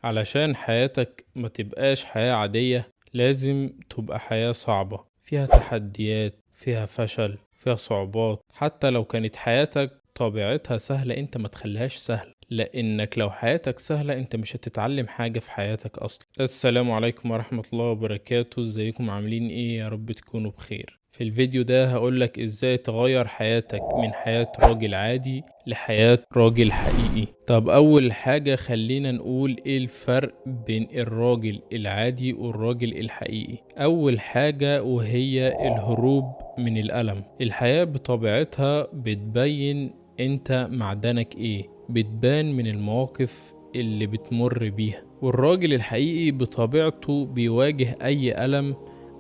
علشان حياتك ما تبقاش حياة عادية لازم تبقى حياة صعبة فيها تحديات، فيها فشل، فيها صعوبات. حتى لو كانت حياتك طبيعتها سهلة انت ما تخليهاش سهلة، لانك لو حياتك سهلة انت مش هتتعلم حاجة في حياتك اصلا. السلام عليكم ورحمة الله وبركاته، ازيكم عاملين ايه؟ يا رب تكونوا بخير. في الفيديو ده هقولك ازاي تغير حياتك من حياة راجل عادي لحياة راجل حقيقي. طب اول حاجة خلينا نقول ايه الفرق بين الراجل العادي والراجل الحقيقي. اول حاجة وهي الهروب من الألم. الحياة بطبيعتها بتبين انت معدنك ايه، بتبان من المواقف اللي بتمر بيها. والراجل الحقيقي بطبيعته بيواجه اي ألم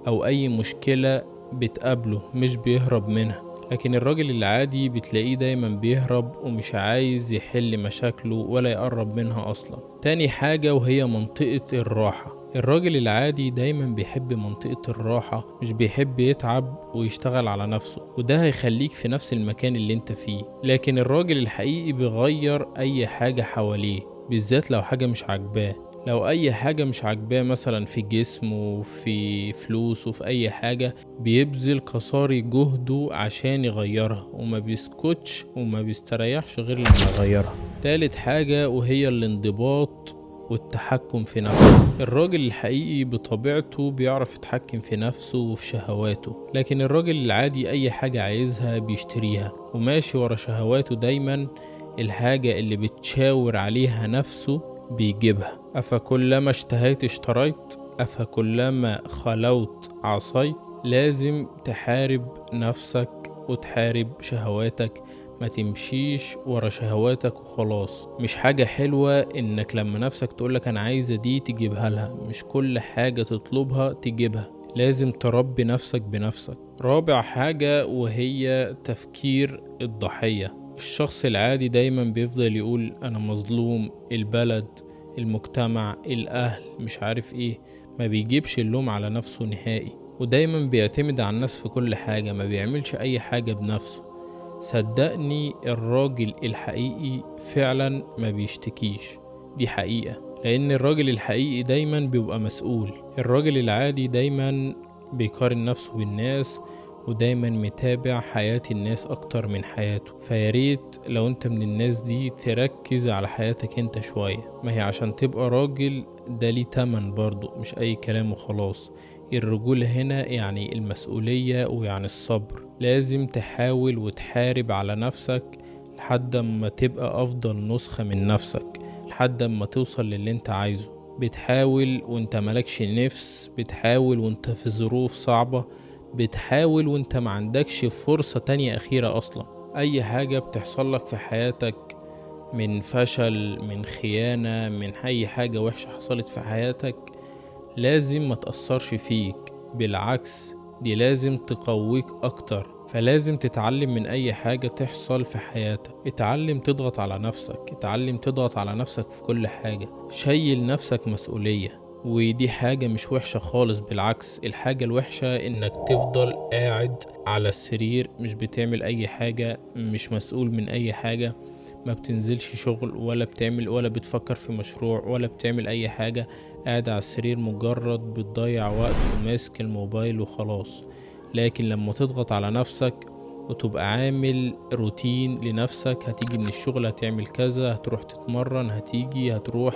او اي مشكلة بتقابله، مش بيهرب منها. لكن الراجل العادي بتلاقيه دايما بيهرب ومش عايز يحل مشاكله ولا يقرب منها اصلا. تاني حاجة وهي منطقة الراحة. الراجل العادي دايما بيحب منطقة الراحة، مش بيحب يتعب ويشتغل على نفسه، وده هيخليك في نفس المكان اللي انت فيه. لكن الراجل الحقيقي بيغير اي حاجة حواليه، بالذات لو حاجة مش عاجباه. لو اي حاجة مش عاجباه مثلا في جسمه، في فلوسه، في اي حاجة، بيبذل قصاري جهده عشان يغيرها، وما بيسكتش وما بيستريحش غير لما يغيرها. تالت حاجة وهي الانضباط والتحكم في نفسه. الراجل الحقيقي بطبيعته بيعرف يتحكم في نفسه وفي شهواته، لكن الراجل العادي اي حاجة عايزها بيشتريها وماشي ورا شهواته دايما. الحاجة اللي بتشاور عليها نفسه بيجيبها. أفكلما اشتهيت اشتريت، أفكلما خلوت عصيت. لازم تحارب نفسك وتحارب شهواتك، ما تمشيش ورا شهواتك وخلاص. مش حاجة حلوة انك لما نفسك تقولك انا عايزة دي تجيبها لها، مش كل حاجة تطلبها تجيبها. لازم تربي نفسك بنفسك. رابع حاجة وهي تفكير الضحية. الشخص العادي دايما بيفضل يقول انا مظلوم، البلد، المجتمع، الاهل، مش عارف ايه. ما بيجيبش اللوم على نفسه نهائي، ودايما بيعتمد على الناس في كل حاجة، ما بيعملش اي حاجة بنفسه. صدقني الراجل الحقيقي فعلا ما بيشتكيش، دي حقيقة. لان الراجل الحقيقي دايما بيبقى مسؤول. الراجل العادي دايما بيقارن نفسه بالناس، ودايما متابع حياة الناس اكتر من حياته. فياريت لو انت من الناس دي تركز على حياتك انت شوية. ما هي عشان تبقى راجل ده ليه تمن برضو، مش اي كلام وخلاص. الرجولة هنا يعني المسؤولية ويعني الصبر. لازم تحاول وتحارب على نفسك لحد ما تبقى افضل نسخة من نفسك، لحد ما توصل للي انت عايزه. بتحاول وانت ملكش نفس، بتحاول وانت في ظروف صعبة، بتحاول وانت ما عندكش فرصة تانية اخيرة اصلا. اي حاجة بتحصل لك في حياتك، من فشل، من خيانة، من اي حاجة وحشة حصلت في حياتك، لازم ما تأثرش فيك. بالعكس، دي لازم تقويك اكتر. فلازم تتعلم من اي حاجة تحصل في حياتك. اتعلم تضغط على نفسك، اتعلم تضغط على نفسك في كل حاجة. شيل نفسك مسؤولية، ودي حاجة مش وحشة خالص. بالعكس، الحاجة الوحشة انك تفضل قاعد على السرير مش بتعمل اي حاجة، مش مسؤول من اي حاجة، ما بتنزلش شغل ولا بتعمل ولا بتفكر في مشروع ولا بتعمل اي حاجة. قاعد على السرير مجرد بتضيع وقت وماسك الموبايل وخلاص. لكن لما تضغط على نفسك وتبقى عامل روتين لنفسك، هتيجي من الشغل هتعمل كذا، هتروح تتمرن، هتيجي هتروح،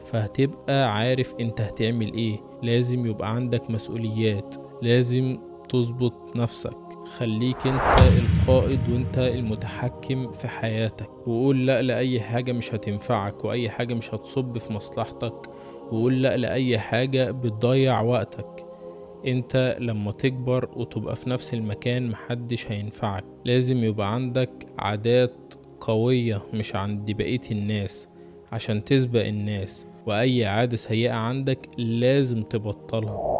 فهتبقى عارف انت هتعمل ايه. لازم يبقى عندك مسؤوليات، لازم تظبط نفسك. خليك انت القائد وانت المتحكم في حياتك، وقول لا لأي حاجة مش هتنفعك واي حاجة مش هتصب في مصلحتك، وقول لا لأي حاجة بتضيع وقتك. انت لما تكبر وتبقى في نفس المكان محدش هينفعك. لازم يبقى عندك عادات قوية مش عند بقية الناس عشان تسبق الناس، واي عادة سيئة عندك لازم تبطلها.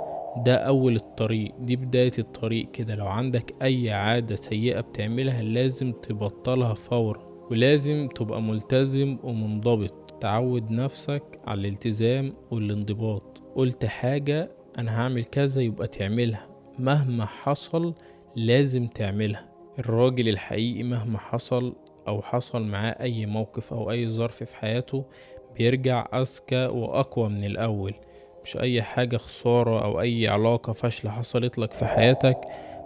ده اول الطريق، دي بداية الطريق كده. لو عندك اي عادة سيئة بتعملها لازم تبطلها فورا، ولازم تبقى ملتزم ومنضبط. تعود نفسك على الالتزام والانضباط. قلت حاجة انا هعمل كذا يبقى تعملها، مهما حصل لازم تعملها. الراجل الحقيقي مهما حصل او حصل معاه اي موقف او اي ظرف في حياته بيرجع أذكى وأقوى من الأول. مش أي حاجة خسارة أو أي علاقة فاشلة حصلت لك في حياتك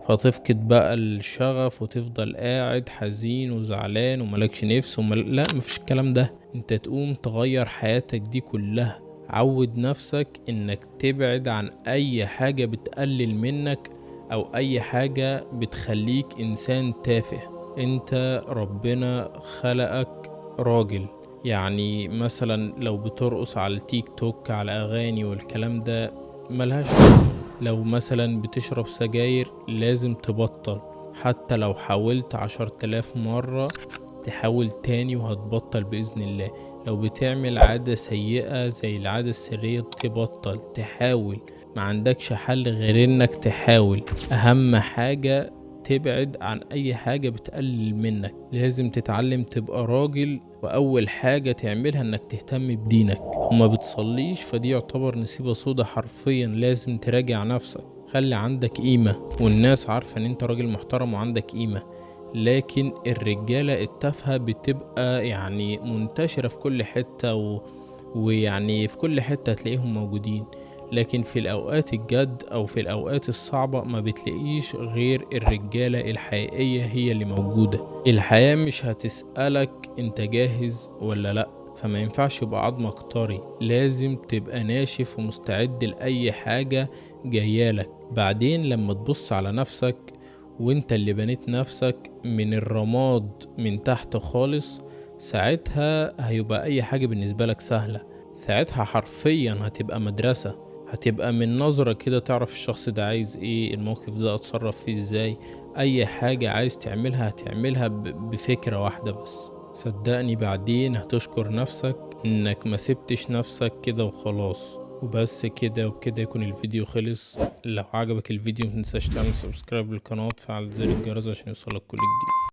فتفقد بقى الشغف وتفضل قاعد حزين وزعلان وملكش نفس لا، مفيش الكلام ده. انت تقوم تغير حياتك دي كلها. عود نفسك انك تبعد عن اي حاجة بتقلل منك او اي حاجة بتخليك انسان تافه. انت ربنا خلقك راجل. يعني مثلا لو بترقص على التيك توك على اغاني والكلام ده ملهاش لازمة. لو مثلا بتشرب سجاير لازم تبطل، حتى لو حاولت 10,000 مرة تحاول تاني وهتبطل بإذن الله. لو بتعمل عادة سيئة زي العادة السرية تبطل، تحاول. ما عندكش حل غير انك تحاول. اهم حاجة تبعد عن اي حاجة بتقلل منك. لازم تتعلم تبقى راجل، واول حاجة تعملها انك تهتم بدينك. وما بتصليش فدي يعتبر نصيبة سودا حرفيا. لازم تراجع نفسك، خلي عندك قيمة، والناس عارفة ان انت راجل محترم وعندك قيمة. لكن الرجالة التافهة بتبقى يعني منتشرة في كل حتة ويعني في كل حتة تلاقيهم موجودين. لكن في الأوقات الجد أو في الأوقات الصعبة ما بتلاقيش غير الرجالة الحقيقية هي اللي موجودة. الحياة مش هتسألك انت جاهز ولا لأ، فما ينفعش يبقى عظمك طري. لازم تبقى ناشف ومستعد لأي حاجة جايالك. بعدين لما تبص على نفسك وانت اللي بنيت نفسك من الرماد من تحت خالص، ساعتها هيبقى اي حاجة بالنسبة لك سهلة. ساعتها حرفيا هتبقى مدرسة. هتبقى من نظرة كده تعرف الشخص ده عايز ايه، الموقف ده اتصرف فيه ازاي. اي حاجة عايز تعملها هتعملها بفكرة واحدة بس. صدقني بعدين هتشكر نفسك انك ما سبتش نفسك كده وخلاص. وبس كده، وبكده يكون الفيديو خلص. لو عجبك الفيديو متنساش تعمل سبسكرايب للقناة وتفعل زر الجرس عشان يوصلك كل جديد.